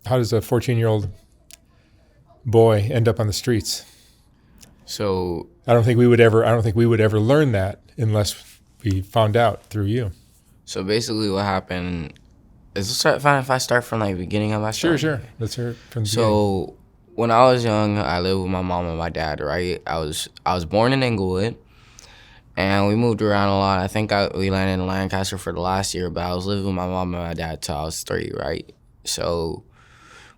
how does a 14-year-old boy end up on the streets? So I don't think we would ever learn that unless we found out through you. So basically what happened is, it's fine if I start from like the beginning of my story? Sure. Let's hear it from the beginning. So when I was young, I lived with my mom and my dad, right? I was born in Inglewood, and we moved around a lot. I think we landed in Lancaster for the last year, but I was living with my mom and my dad till I was 3, right? So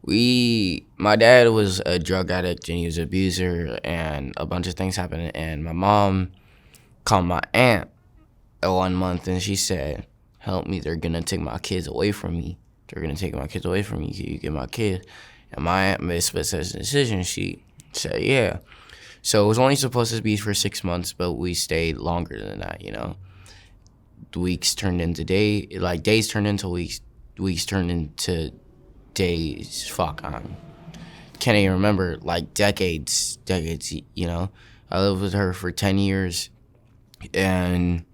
my dad was a drug addict and he was an abuser, and a bunch of things happened, and my mom called my aunt 1 month and she said, help me, they're gonna take my kids away from me. They're gonna take my kids away from me. Can you get my kid? And my aunt made a split decision. She said, yeah. So it was only supposed to be for 6 months, but we stayed longer than that, you know. The weeks turned into days turned into weeks turned into days. Fuck, I can't even remember, like decades, you know. I lived with her for 10 years, and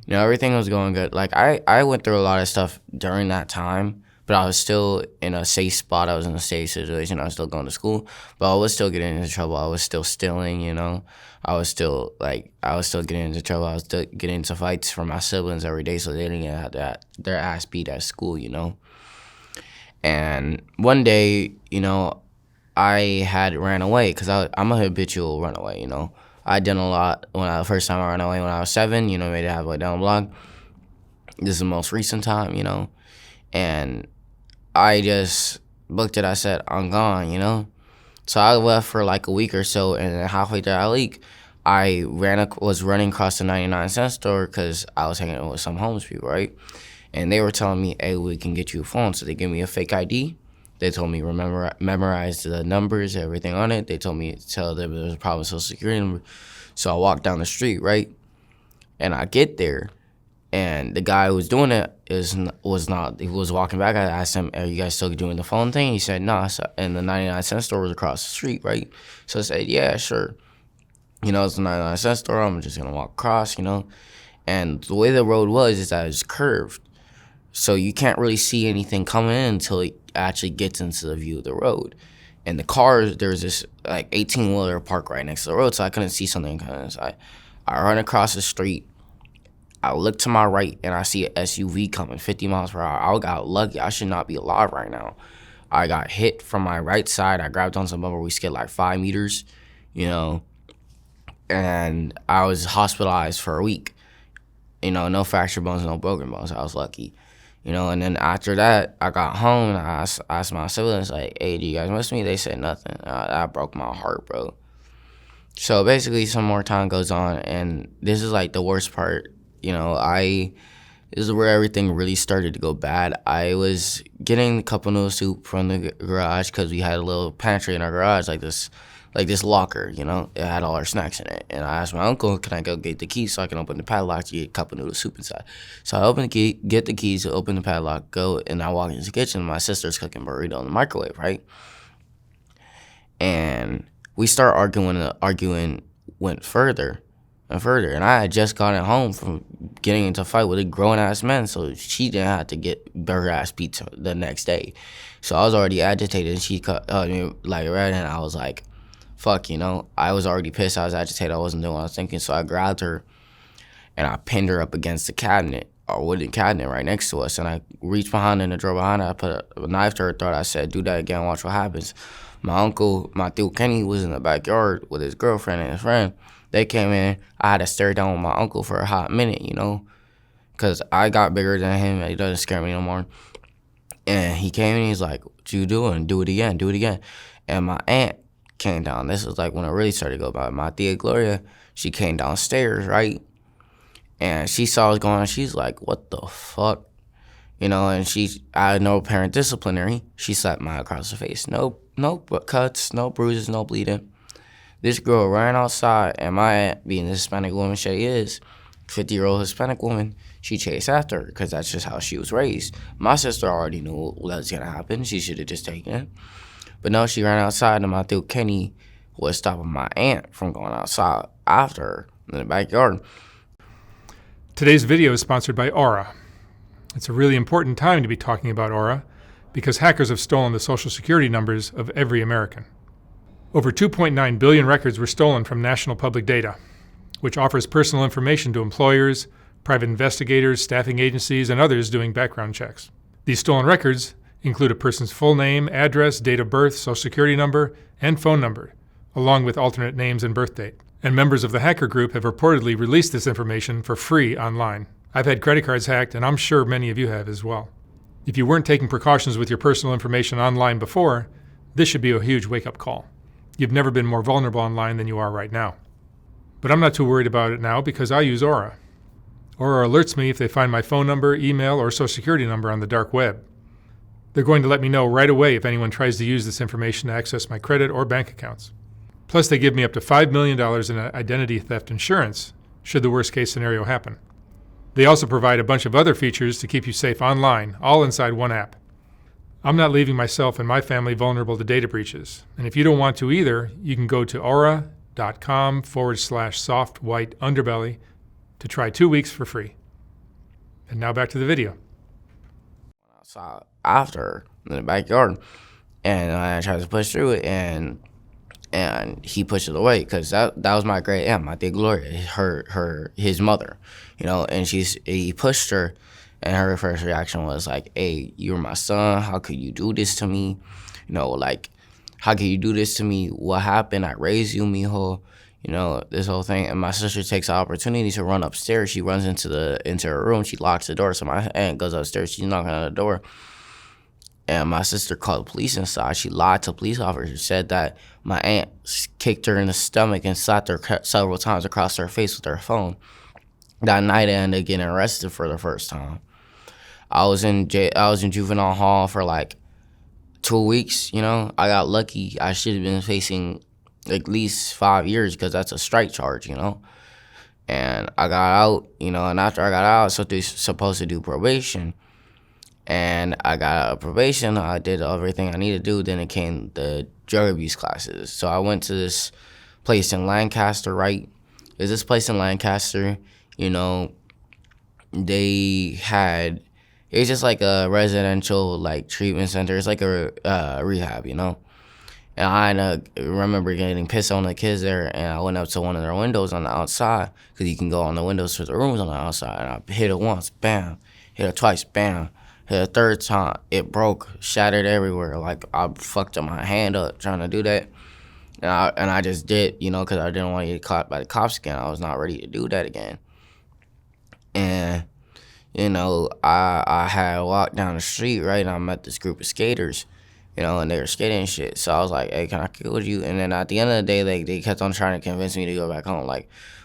you know, everything was going good. Like, I went through a lot of stuff during that time, but I was still in a safe spot. I was in a safe situation. I was still going to school, but I was still getting into trouble. I was still stealing, you know. I was still getting into trouble. I was still getting into fights from my siblings every day, so they didn't have their ass beat at school, you know. And one day, you know, I had ran away because I'm a habitual runaway, you know. I done a lot the first time I ran away when I was 7, you know, made it halfway down the block. This is the most recent time, you know. And I just booked it. I said, I'm gone, you know. So I left for like a week or so, and then halfway through that week, I was running across the 99-cent store because I was hanging out with some homeless people, right? And they were telling me, hey, we can get you a phone. So they gave me a fake ID. They told me memorize the numbers, everything on it. They told me to tell them there was a problem with Social Security number. So I walked down the street, right? And I get there, and the guy who was doing it was not. He was walking back. I asked him, are you guys still doing the phone thing? He said, no. So, and the 99-cent store was across the street, right? So I said, yeah, sure. You know, it's a 99-cent store. I'm just going to walk across, you know. And the way the road is that it's curved. So you can't really see anything coming in until it actually gets into the view of the road. And the cars, there's this like 18-wheeler parked right next to the road, so I couldn't see something coming inside. I run across the street. I look to my right, and I see an SUV coming 50 miles per hour. I got lucky. I should not be alive right now. I got hit from my right side. I grabbed on some bumper. We skid like 5 meters, you know, and I was hospitalized for a week. You know, no fractured bones, no broken bones. I was lucky. You know, and then after that, I got home, and I asked my siblings, like, hey, do you guys miss me? They said nothing. That broke my heart, bro. So basically, some more time goes on, and this is, like, the worst part. You know, this is where everything really started to go bad. I was getting a cup of noodle soup from the garage because we had a little pantry in our garage, like this locker, you know. It had all our snacks in it. And I asked my uncle, can I go get the keys so I can open the padlock to get a cup of noodle soup inside? So I open the key, get the keys, open the padlock, go, and I walk into the kitchen. My sister's cooking burrito in the microwave, right? And we start arguing went further and further. And I had just gotten home from getting into a fight with a grown-ass man, so she didn't have to get her ass beat the next day. So I was already agitated, and she cut me like red, and I was like, fuck, you know. I was already pissed. I was agitated. I wasn't doing what I was thinking. So I grabbed her, and I pinned her up against the cabinet, or wooden cabinet right next to us. And I reached behind in the drawer behind her. I put a knife to her throat. I said, do that again. Watch what happens. My uncle, my Theo Kenny, was in the backyard with his girlfriend and his friend. They came in. I had to stare down with my uncle for a hot minute, you know, because I got bigger than him. It doesn't scare me no more. And he came in. He's like, what you doing? Do it again. Do it again. And my aunt came down. This was like when it really started to go bad. My tia Gloria, she came downstairs, right? And she saw what's going on. She's like, what the fuck? You know, and I had no parent disciplinary. She slapped me across the face. No cuts, no bruises, no bleeding. This girl ran outside, and my aunt, being the Hispanic woman she is, 50-year-old Hispanic woman, she chased after her because that's just how she was raised. My sister already knew what was going to happen. She should have just taken it. But no, she ran outside, and my Theo Kenny was stopping my aunt from going outside after her in the backyard. Today's video is sponsored by Aura. It's a really important time to be talking about Aura because hackers have stolen the Social Security numbers of every American. Over 2.9 billion records were stolen from National Public Data, which offers personal information to employers, private investigators, staffing agencies, and others doing background checks. These stolen records include a person's full name, address, date of birth, Social Security number, and phone number, along with alternate names and birth date. And members of the hacker group have reportedly released this information for free online. I've had credit cards hacked, and I'm sure many of you have as well. If you weren't taking precautions with your personal information online before, this should be a huge wake-up call. You've never been more vulnerable online than you are right now. But I'm not too worried about it now because I use Aura. Aura alerts me if they find my phone number, email, or Social Security number on the dark web. They're going to let me know right away if anyone tries to use this information to access my credit or bank accounts. Plus, they give me up to $5 million in identity theft insurance should the worst-case scenario happen. They also provide a bunch of other features to keep you safe online, all inside one app. I'm not leaving myself and my family vulnerable to data breaches. And if you don't want to either, you can go to aura.com/soft white underbelly to try 2 weeks for free. And now back to the video. Outside after in the backyard, and I tried to push through it, and he pushed it away because that was my great aunt, my dear Gloria, his mother, and he pushed her. And her first reaction was like, "Hey, you're my son. How could you do this to me? How could you do this to me? What happened? I raised you, mijo." This whole thing. And my sister takes the opportunity to run upstairs. She runs into her room. She locks the door. So my aunt goes upstairs. She's knocking on the door. And my sister called the police inside. She lied to police officers. Said that my aunt kicked her in the stomach and slapped her several times across her face with her phone. That night, I ended up getting arrested for the first time. I was in juvenile hall for like 2 weeks. I got lucky. I should have been facing at least 5 years because that's a strike charge. And I got out. And after I got out, I was supposed to do probation. And I got out of probation. I did everything I needed to do. Then it came the drug abuse classes. So I went to this place in Lancaster, right? There's this place in Lancaster. It's just like a residential treatment center. It's like a rehab, And I remember getting pissed on the kids there, and I went up to one of their windows on the outside because you can go on the windows to the rooms on the outside. And I hit it once, bam. Hit it twice, bam. Hit it a third time, it broke, shattered everywhere. I fucked up my hand up trying to do that. And I just did, because I didn't want to get caught by the cops again. I was not ready to do that again. And, I had walked down the street, right, and I met this group of skaters, and they were skating and shit. So I was like, "Hey, can I kick with you?" And then at the end of the day, they kept on trying to convince me to go back home.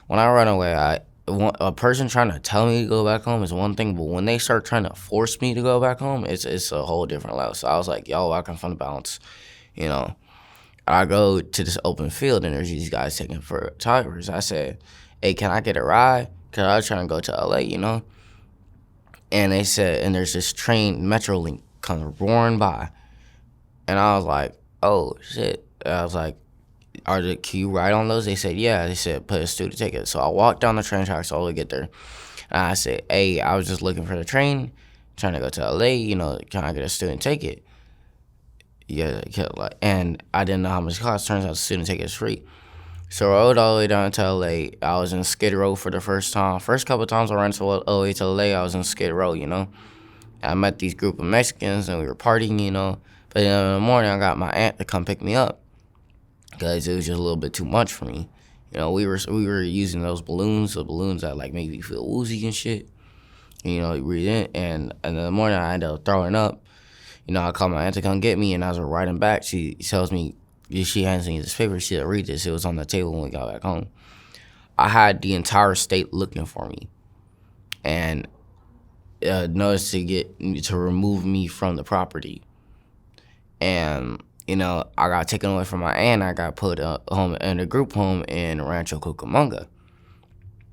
When I run away, a person trying to tell me to go back home is one thing, but when they start trying to force me to go back home, it's a whole different level. So I was like, "Yo, I can fun bounce," I go to this open field, and there's these guys taking photographers. I said, "Hey, can I get a ride?" Because I was trying to go to LA, And they said, and there's this train, Metrolink, comes roaring by. And I was like, "Oh, shit." I was like, "Can you ride on those?" They said, "Yeah." They said, "Put a student ticket." So I walked down the train tracks all the way to get there. And I said, "Hey, I was just looking for the train, trying to go to LA, can I get a student ticket?" Yeah, and I didn't know how much it cost. Turns out the student ticket is free. So I rode all the way down to LA. I was in Skid Row for the first time. First couple of times I ran all the way to LA, I was in Skid Row, I met these group of Mexicans, and we were partying, But in the morning, I got my aunt to come pick me up because it was just a little bit too much for me. We were using those balloons, the balloons that make me feel woozy and shit. You breathe in, and in the morning I ended up throwing up. I called my aunt to come get me, and as we're riding back, she tells me, she hands me this paper. She said, "Read this." It was on the table when we got back home. I had the entire state looking for me, and notice to remove me from the property. And I got taken away from my aunt. I got put home in a group home in Rancho Cucamonga.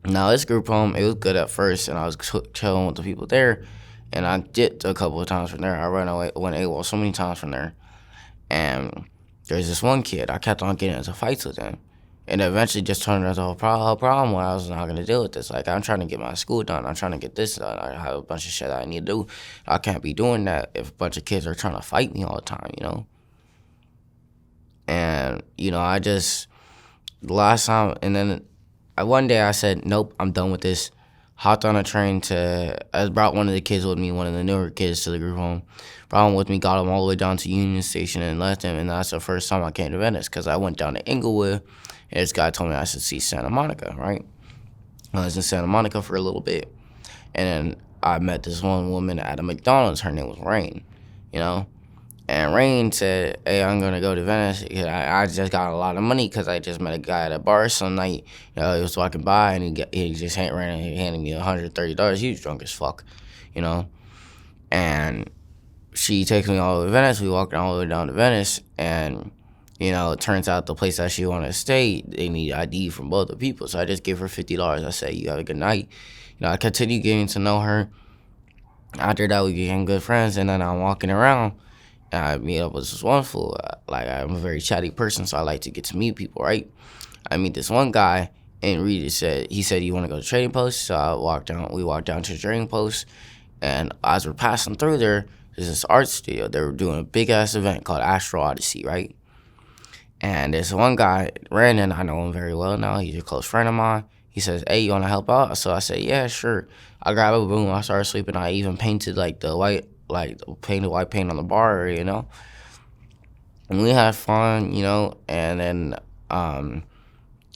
Now this group home, it was good at first, and I was chilling with the people there. And I dipped a couple of times from there. I went AWOL so many times from there. And there's this one kid, I kept on getting into fights with him. And eventually just turned into a whole problem where I was not going to deal with this. Like, I'm trying to get my school done. I'm trying to get this done. I have a bunch of shit that I need to do. I can't be doing that if a bunch of kids are trying to fight me all the time, you know? And, you know, I just, the last time, and then one day I said, nope, I'm done with this. Hopped on a train I brought one of the kids with me, one of the newer kids to the group home. Brought him with me, got him all the way down to Union Station and left him. And that's the first time I came to Venice because I went down to Inglewood and this guy told me I should see Santa Monica, right? I was in Santa Monica for a little bit. And then I met this one woman at a McDonald's. Her name was Rain, you know? And Rain said, hey, I'm going to go to Venice. I just got a lot of money because I just met a guy at a bar some night. You know, he was walking by and he just handed me $130. He was drunk as fuck, you know. And she takes me all the way to Venice. We walked all the way down to Venice. And, you know, it turns out the place that she wanted to stay, they need ID from both the people. So I just gave her $50. I said, you have a good night. You know, I continued getting to know her. After that, we became good friends. And then I'm walking around. And I meet up with this one fool. Like, I'm a very chatty person, so I like to get to meet people, right? I meet this one guy, and he said, you want to go to Trading Post? So we walked down to the Trading Post, and as we're passing through there's this art studio. They were doing a big-ass event called Astro Odyssey, right? And this one guy, Brandon, I know him very well now. He's a close friend of mine. He says, hey, you want to help out? So I said, yeah, sure. I grabbed a boom. I started sweeping. I even painted, painted white paint on the bar area, you know. And we had fun, you know. And then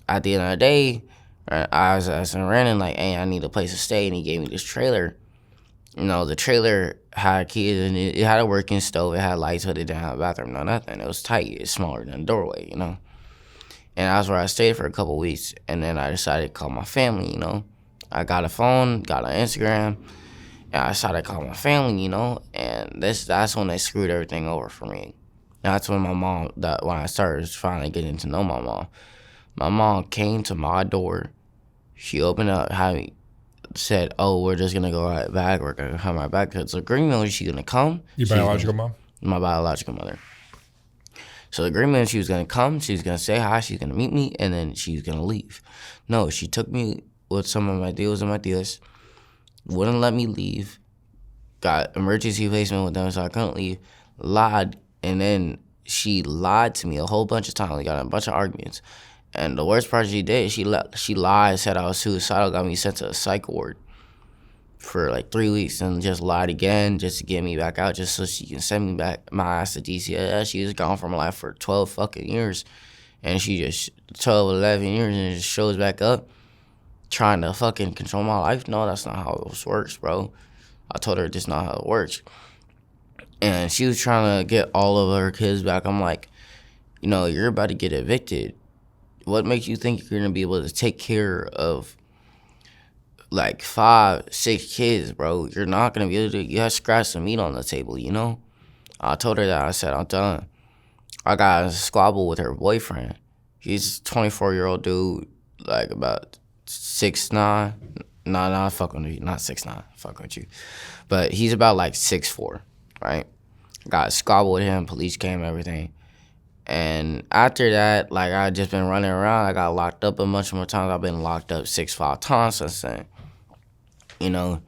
at the end of the day, I was asking Brandon, like, hey, I need a place to stay. And he gave me this trailer. You know, the trailer had keys in it. It had a working stove. It had lights, but it didn't have a bathroom, no nothing. It was tight. It's smaller than a doorway, you know. And that's where I stayed for a couple weeks. And then I decided to call my family, you know. I got a phone, got an Instagram. And I decided to call my family, you know. And that's when they screwed everything over for me. That's when when I started finally getting to know my mom came to my door. She opened up, said, oh, we're just going to go right back. We're going to come right back. Because the agreement was she going to come. Your biological mom? My biological mother. So the agreement, she was going to come. She was going to say hi. She's going to meet me. And then she was going to leave. No, she took me with some of my deals and my deals. Wouldn't let me leave. Got emergency placement with them, so I couldn't leave. Lied. And then she lied to me a whole bunch of times. We got in a bunch of arguments. And the worst part she did, she lied, said I was suicidal, got me sent to a psych ward for like 3 weeks, and just lied again just to get me back out, just so she can send me back my ass to DCS. She was gone from my life for 12 fucking years. And she just, 12, 11 years, and it just shows back up trying to fucking control my life. No, that's not how it works, bro. I told her this is not how it works. And she was trying to get all of her kids back. I'm like, you know, you're about to get evicted. What makes you think you're going to be able to take care of like 5, 6 kids, bro? You're not going to be able to. You have to scratch some meat on the table, you know? I told her that. I said, I'm done. I got a squabble with her boyfriend. He's a 24-year-old dude, like about 6'9". Nah, fuck with you. Not 6'9". Fuck with you. But he's about like 6'4", right? Got a squabble with him. Police came, everything. And after that, like, I just been running around. I got locked up a bunch more times. I've been locked up 5 times since then. You know?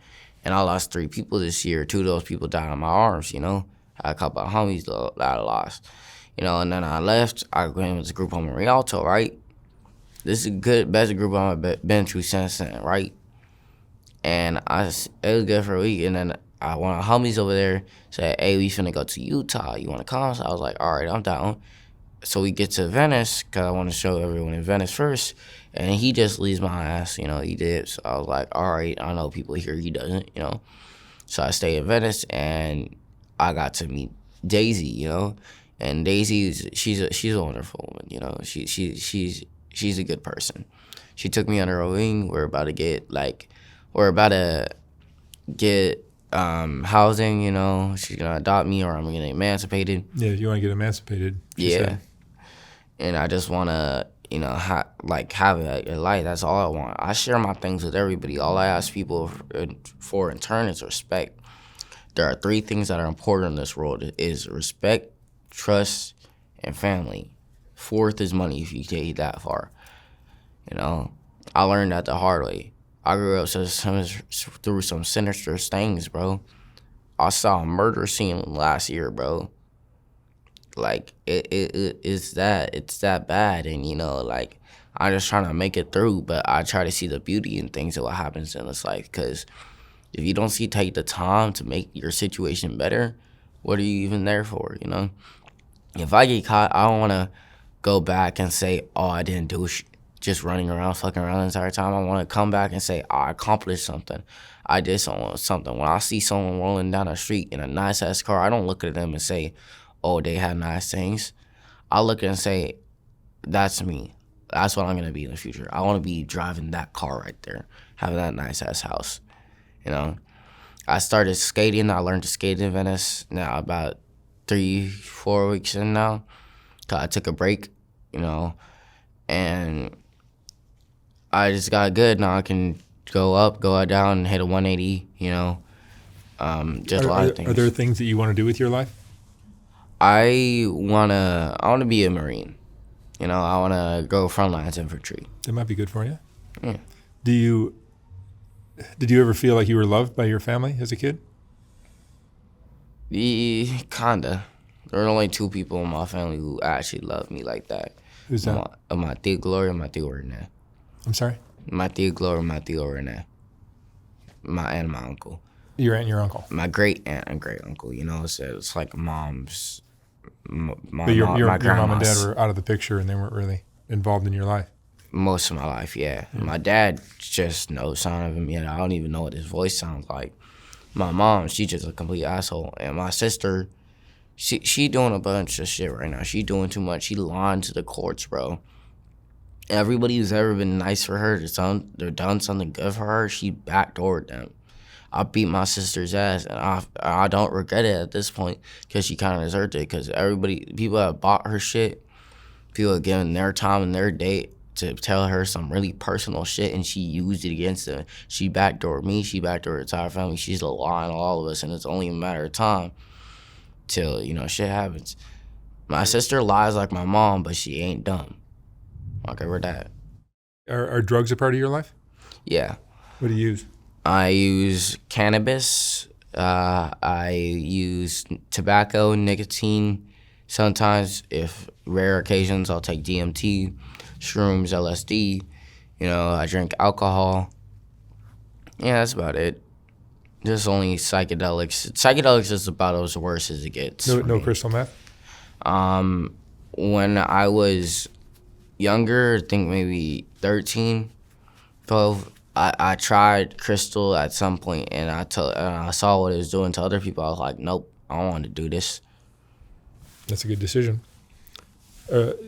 And I lost 3 people this year. 2 of those people died in my arms, you know? I had a couple of homies that I lost. You know, and then I left. I went with this group home in Rialto, right? This is best group home I've been through since then, right? And it was good for a week. And then one of the homies over there said, hey, we finna go to Utah. You want to come? So I was like, all right, I'm down. So we get to Venice, because I want to show everyone in Venice first. And he just leaves my ass, you know, he did. So I was like, all right, I know people here, he doesn't, you know. So I stayed in Venice, and I got to meet Daisy, you know. And Daisy, she's a wonderful woman, you know. She's a good person. She took me under her wing. We're about to get housing, you know. She's gonna adopt me, or I'm gonna get emancipated. Yeah, you want to get emancipated. Yeah. Said. And I just want to, you know, have a life. That's all I want. I share my things with everybody. All I ask people for in turn is respect. There are 3 things that are important in this world. It is respect, trust, and family. 4th is money, if you take it that far. You know, I learned that the hard way. I grew up through some sinister things, bro. I saw a murder scene last year, bro. Like, it's that bad. And, you know, like, I'm just trying to make it through, but I try to see the beauty in things of what happens in this life. Because if you don't take the time to make your situation better, what are you even there for, you know? If I get caught, I don't want to go back and say, oh, I didn't do shit, just running around, fucking around the entire time. I want to come back and say, oh, I accomplished something. I did something. When I see someone rolling down the street in a nice-ass car, I don't look at them and say, oh, they have nice things. I look at it and say, that's me. That's what I'm going to be in the future. I want to be driving that car right there, having that nice-ass house, you know? I started skating. I learned to skate in Venice now about 3-4 weeks in now. 'Cause I took a break, you know, and I just got good. Now I can go up, go down, and hit a 180, you know. Just a lot of things. Are there things that you want to do with your life? I wanna be a Marine. You know, I wanna go frontlines infantry. That might be good for you. Yeah. Did you ever feel like you were loved by your family as a kid? Kinda. There are only 2 people in my family who actually love me like that. Who's that? My tia Gloria and my tia Renee. I'm sorry? My tia Gloria and my tia Renee. My aunt and my uncle. Your aunt and your uncle. My great aunt and great uncle. You know, it's like mom's. But your mom and dad were out of the picture and they weren't really involved in your life. Most of my life, yeah. My dad just no sound of him yet. I don't even know what his voice sounds like. My mom, she's just a complete asshole. And my sister, she doing a bunch of shit right now. She doing too much. She lying to the courts, bro. Everybody who's ever been nice for her, they're done something good for her, she backdoored them. I beat my sister's ass, and I don't regret it at this point because she kind of deserved it. Because people have bought her shit, people have given their time and their day to tell her some really personal shit, and she used it against them. She backdoored me, she backdoored her entire family. She's lying to all of us, and it's only a matter of time till, you know, shit happens. My sister lies like my mom, but she ain't dumb. I'll give her that. Are drugs a part of your life? Yeah. What do you use? I use cannabis. I use tobacco, nicotine. Sometimes, if rare occasions, I'll take DMT, shrooms, LSD. You know, I drink alcohol. Yeah, that's about it. Just only psychedelics. Psychedelics is about as worse as it gets. No crystal meth? When I was younger, I think maybe 13, 12, I tried crystal at some point, and I saw what it was doing to other people. I was like, nope, I don't want to do this. That's a good decision.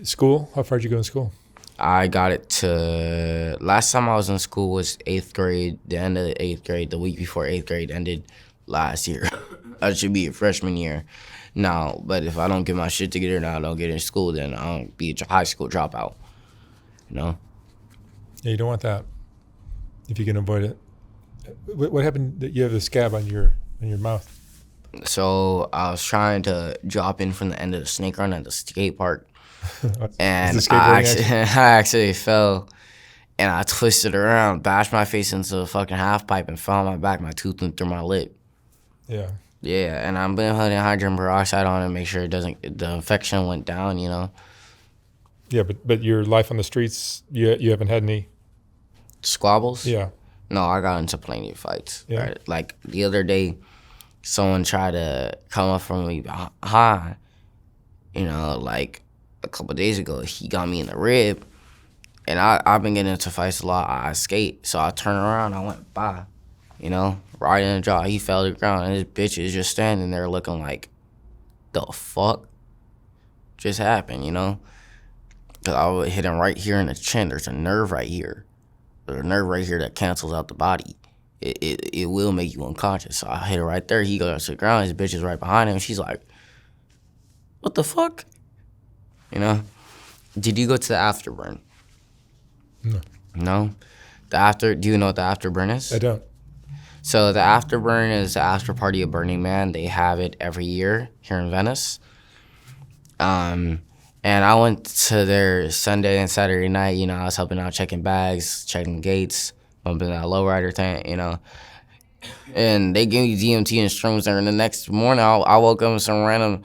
School? How far did you go in school? I got it to, last time I was in school was 8th grade, the end of the 8th grade, the week before 8th grade ended last year. I should be a freshman year now, but if I don't get my shit together now, I don't get in school, then I'll be a high school dropout, you know? Yeah, you don't want that if you can avoid it. What happened that you have a scab on your mouth? So I was trying to drop in from the end of the snake run at the skate park, and I actually fell, and I twisted around, bashed my face into the fucking half pipe, and fell on my back. My tooth went through my lip. Yeah. Yeah, and I've been putting hydrogen peroxide on it to make sure the infection went down, you know. Yeah, but your life on the streets, you haven't had any squabbles? Yeah. No, I got into plenty of fights. Yeah. Right? Like the other day, someone tried to come up from me behind, you know, like a couple of days ago. He got me in the rib, and I've been getting into fights a lot. I skate, so I turned around, I went by, you know, right in the jaw. He fell to the ground, and his bitch is just standing there looking like, the fuck just happened, you know? Because I would hit him right here in the chin. There's a nerve right here. There's a nerve right here that cancels out the body. It will make you unconscious. So I hit it right there. He goes to the ground. His bitch is right behind him. She's like, what the fuck? You know? Did you go to the afterburn? No. No? Do you know what the afterburn is? I don't. So the afterburn is the after party of Burning Man. They have it every year here in Venice. And And I went to there Sunday and Saturday night. You know, I was helping out, checking bags, checking gates, bumping that lowrider tank, you know. And they gave me DMT and shrooms there. And the next morning, I woke up with some random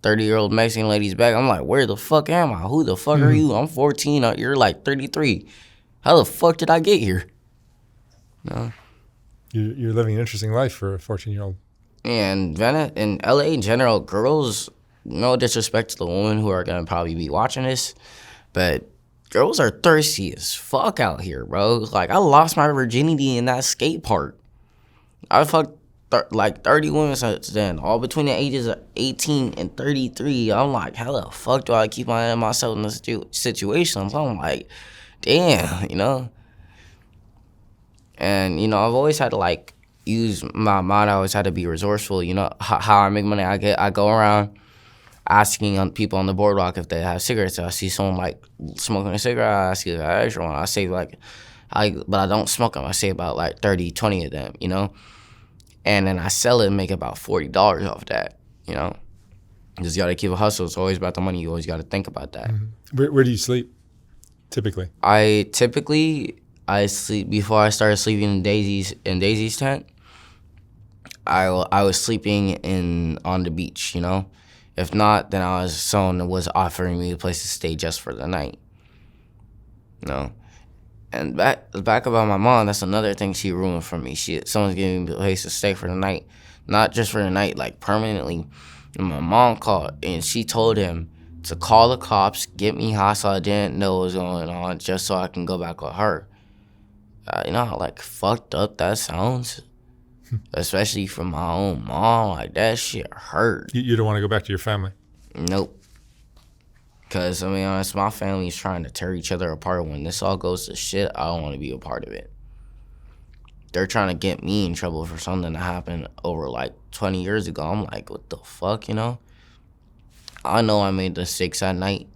30-year-old Mexican lady's back. I'm like, where the fuck am I? Who the fuck are you? I'm 14. You're like 33. How the fuck did I get here? No. You're living an interesting life for a 14-year-old. And Venice, in LA in general, girls, no disrespect to the women who are going to probably be watching this, but girls are thirsty as fuck out here, bro. Like, I lost my virginity in that skate park. I fucked like 30 women since then, all between the ages of 18 and 33. I'm like, how the fuck do I keep myself in this situation? So I'm like, damn, you know? And, you know, I've always had to, like, use my mind. I always had to be resourceful. You know, how I make money, I go around asking people on the boardwalk if they have cigarettes. I see someone, like, smoking a cigarette, I ask you an extra one. I say, like, but I don't smoke them. I say about, like, 30, 20 of them, you know? And then I sell it and make about $40 off that, you know? Just got to keep a hustle. It's always about the money. You always got to think about that. Mm-hmm. Where do you sleep, typically? I sleep, before I started sleeping in Daisy's tent, I was sleeping on the beach, you know? If not, then someone was offering me a place to stay just for the night, you know? And back about my mom, that's another thing she ruined for me. Someone's giving me a place to stay for the night, not just for the night, like permanently. And my mom called, and she told him to call the cops, get me high so I didn't know what was going on, just so I can go back with her. You know how, like, fucked up that sounds? Especially from my own mom. Like, that shit hurt. You don't want to go back to your family? Nope. Because, I mean, honest, my family's trying to tear each other apart. When this all goes to shit, I don't want to be a part of it. They're trying to get me in trouble for something that happened over, like, 20 years ago. I'm like, what the fuck, you know? I know I made mistakes at night,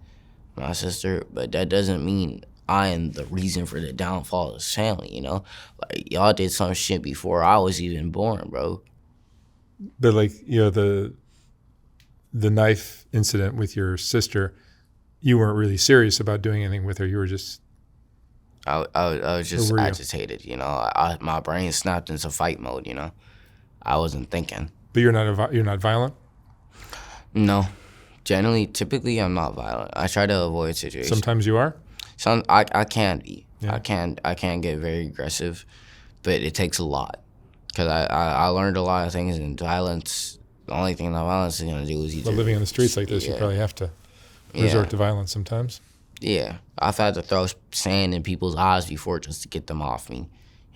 my sister, but that doesn't mean I am the reason for the downfall of this family, you know? Like, y'all did some shit before I was even born, bro. But, like, you know, the knife incident with your sister, you weren't really serious about doing anything with her. You were just... I was just agitated, you know? My brain snapped into fight mode, you know? I wasn't thinking. But you're not violent? No. Typically, I'm not violent. I try to avoid situations. Sometimes you are? I can be. Yeah. I can get very aggressive, but it takes a lot. Because I learned a lot of things, and violence, the only thing that violence is going to do is living on the streets like this, you probably have to resort to violence sometimes. Yeah. I've had to throw sand in people's eyes before just to get them off me,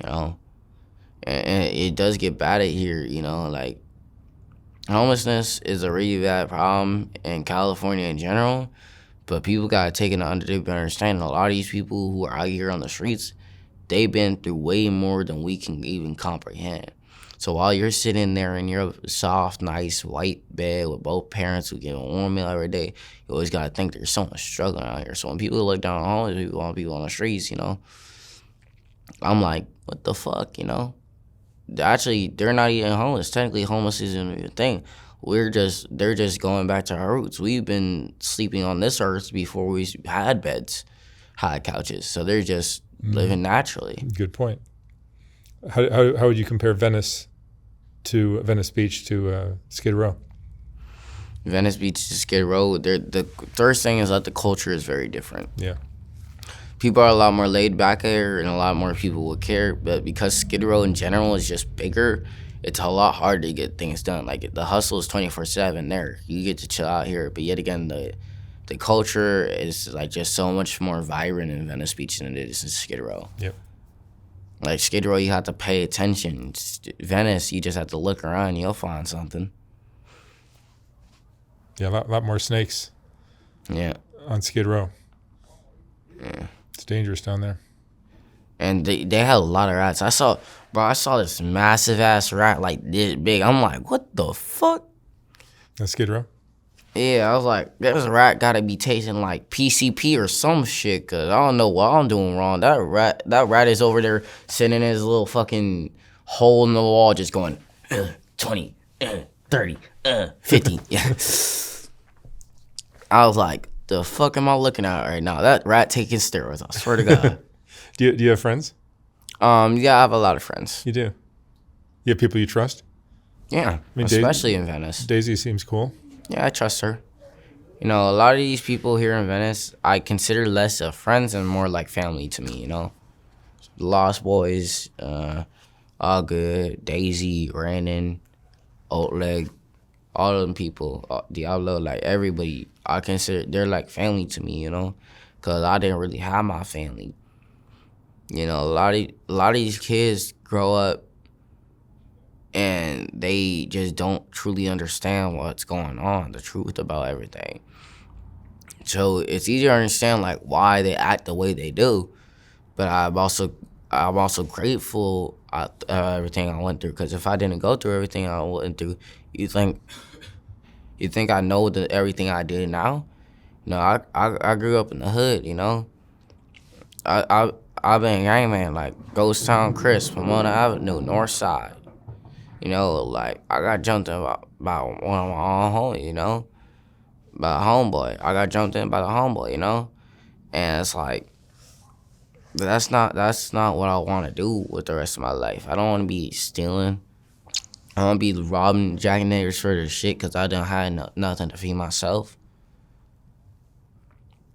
you know? And it does get bad at here, you know? Like, homelessness is a really bad problem in California in general. But people got to take it under their understanding. A lot of these people who are out here on the streets, they've been through way more than we can even comprehend. So while you're sitting there in your soft, nice, white bed with both parents who get a warm meal every day, you always got to think there's someone struggling out here. So when people look down on homeless people on the streets, you know, I'm like, what the fuck, you know? Actually, they're not even homeless. Technically, homeless isn't even a thing. They're just going back to our roots. We've been sleeping on this earth before we had beds, had couches. So they're just living naturally. Good point. How would you compare Venice Beach to Skid Row? Venice Beach to Skid Row, the first thing is that the culture is very different. Yeah. People are a lot more laid back here, and a lot more people would care. But because Skid Row in general is just bigger, it's a lot harder to get things done. Like, the hustle is 24/7 there. You get to chill out here. But yet again, the culture is, like, just so much more vibrant in Venice Beach than it is in Skid Row. Yep. Like, Skid Row, you have to pay attention. Venice, you just have to look around. You'll find something. Yeah, a lot more snakes. Yeah. On Skid Row. Yeah. It's dangerous down there. And they had a lot of rats. I saw this massive ass rat, like, this big. I'm like, what the fuck? That's Skid Row? Yeah, I was like, this rat gotta be tasting like PCP or some shit, cause I don't know what I'm doing wrong. That rat is over there sitting in his little fucking hole in the wall, just going 20, 30, 50. Yeah. I was like, The fuck am I looking at right now? That rat taking steroids. I swear to God. Do you have friends? Yeah, I have a lot of friends. You do. You have people you trust? Yeah, I mean, especially in Venice. Daisy seems cool. Yeah, I trust her. You know, a lot of these people here in Venice, I consider less of friends and more like family to me, you know? Lost Boys, all good. Daisy, Brandon, Old Leg, all of them people, Diablo, like everybody, I consider, they're like family to me, you know? Because I didn't really have my family. You know, a lot of these kids grow up and they just don't truly understand what's going on, the truth about everything. So it's easier to understand like why they act the way they do, but I'm also grateful at everything I went through. Because if I didn't go through everything I went through, you think I know everything I did now? No, I grew up in the hood, you know. I've been gang man like Ghost Town, Chris, Pomona Avenue, North Side. You know, like I got jumped in by one of my own homies, you know, by a homeboy. I got jumped in by the homeboy, you know, and it's like that's not what I want to do with the rest of my life. I don't want to be stealing. I don't want to be robbing jacking niggas for their shit because I don't have nothing to feed myself.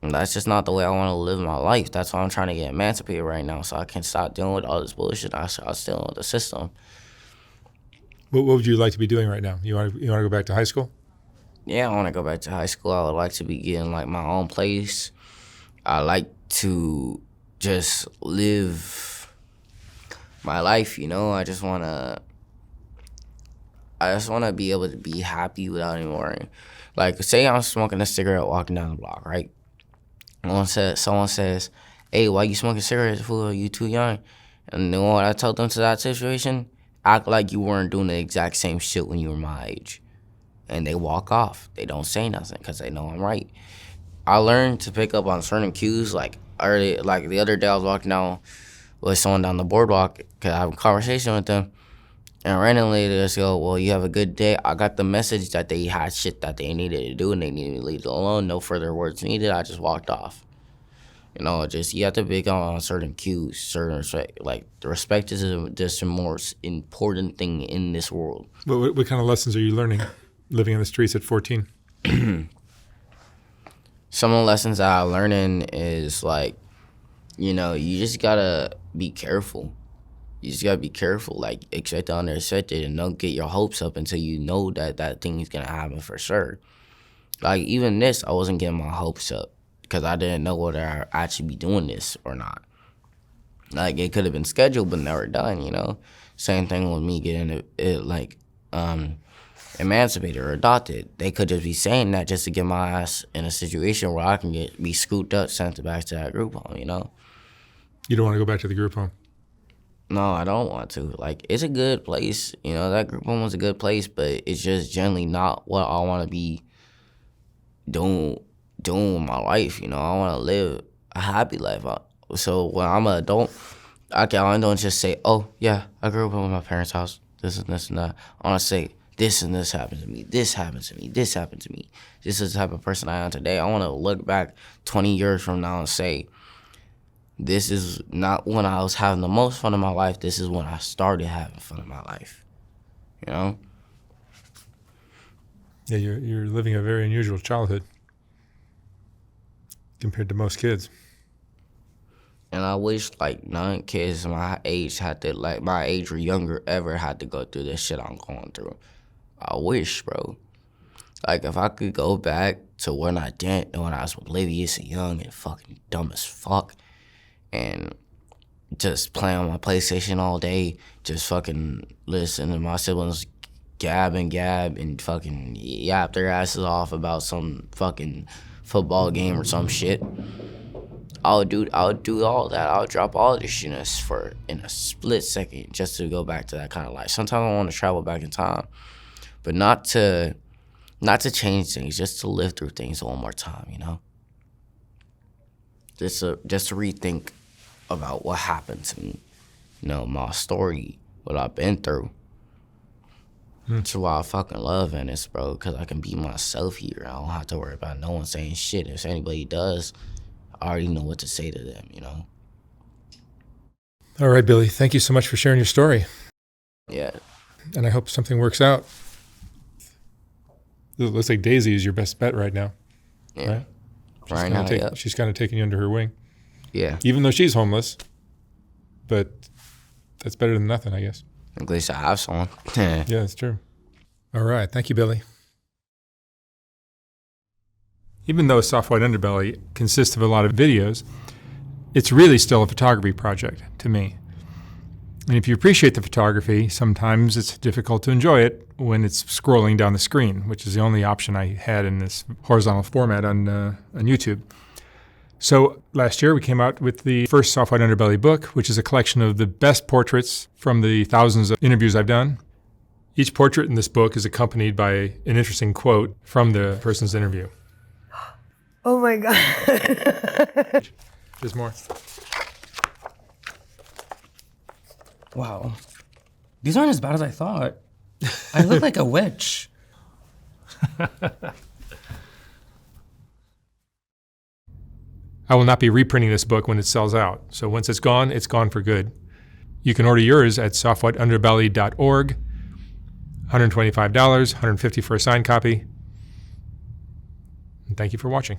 And that's just not the way I want to live my life. That's why I'm trying to get emancipated right now, so I can stop dealing with all this bullshit. I start dealing with the system. What would you like to be doing right now? You want to go back to high school? Yeah, I want to go back to high school. I would like to be getting like my own place. I like to just live my life, you know. I just want to be able to be happy without any worrying. Like, say I'm smoking a cigarette walking down the block, right? Someone says, "Hey, why you smoking cigarettes, fool? You too young." And you know what I told them to that situation? Act like you weren't doing the exact same shit when you were my age. And they walk off. They don't say nothing because they know I'm right. I learned to pick up on certain cues. Like the other day, I was walking down with someone down the boardwalk because I have a conversation with them. And randomly, they just go, "Well, you have a good day." I got the message that they had shit that they needed to do and they needed to leave it alone. No further words needed. I just walked off. You know, just you have to pick up on certain cues, certain respect. Like, the respect is just the most important thing in this world. What kind of lessons are you learning living in the streets at 14? Some of the lessons that I'm learning is, like, you know, you just gotta be careful. You just gotta be careful. Like, expect the unexpected and don't get your hopes up until you know that thing is gonna happen for sure. Like, even this, I wasn't getting my hopes up because I didn't know whether I'd actually be doing this or not. Like, it could have been scheduled but never done, you know? Same thing with me getting emancipated or adopted. They could just be saying that just to get my ass in a situation where I can be scooped up, sent back to that group home, you know? You don't want to go back to the group home? No, I don't want to. Like, it's a good place. You know, that group home was a good place, but it's just generally not what I want to be doing with my life, you know? I want to live a happy life. So when I'm an adult, I don't just say, "Oh, yeah, I grew up in my parents' house, this and this and that." I want to say, this and this happened to me, this happened to me, this happened to me. This is the type of person I am today. I want to look back 20 years from now and say, this is not when I was having the most fun in my life. This is when I started having fun in my life, you know? Yeah, you're living a very unusual childhood compared to most kids. And I wish, like, none kids my age my age or younger ever had to go through this shit I'm going through. I wish, bro. Like, if I could go back to when I was oblivious and young and fucking dumb as fuck and just playing on my PlayStation all day, just fucking listening to my siblings gab and fucking yap their asses off about some fucking football game or some shit. I would do all that. I would drop all this shit in a split second just to go back to that kind of life. Sometimes I want to travel back in time, but not to change things, just to live through things one more time, you know? Just to rethink about what happened to me, you know, my story, what I've been through. That's why I fucking love Venice, bro, because I can be myself here. I don't have to worry about no one saying shit. If anybody does, I already know what to say to them, you know? All right, Billy. Thank you so much for sharing your story. Yeah. And I hope something works out. It looks like Daisy is your best bet right now. Yeah. Right? Right now, yeah. She's kind of taking you under her wing. Yeah. Even though she's homeless. But that's better than nothing, I guess. At least I have someone. Yeah, that's true. All right. Thank you, Billy. Even though Soft White Underbelly consists of a lot of videos, it's really still a photography project to me. And if you appreciate the photography, sometimes it's difficult to enjoy it when it's scrolling down the screen, which is the only option I had in this horizontal format on YouTube. So last year we came out with the first Soft White Underbelly book, which is a collection of the best portraits from the thousands of interviews I've done. Each portrait in this book is accompanied by an interesting quote from the person's interview. Oh my God. There's more. Wow. These aren't as bad as I thought. I look like a witch. I will not be reprinting this book when it sells out. So once it's gone for good. You can order yours at softwhiteunderbelly.org. $125, $150 for a signed copy. And thank you for watching.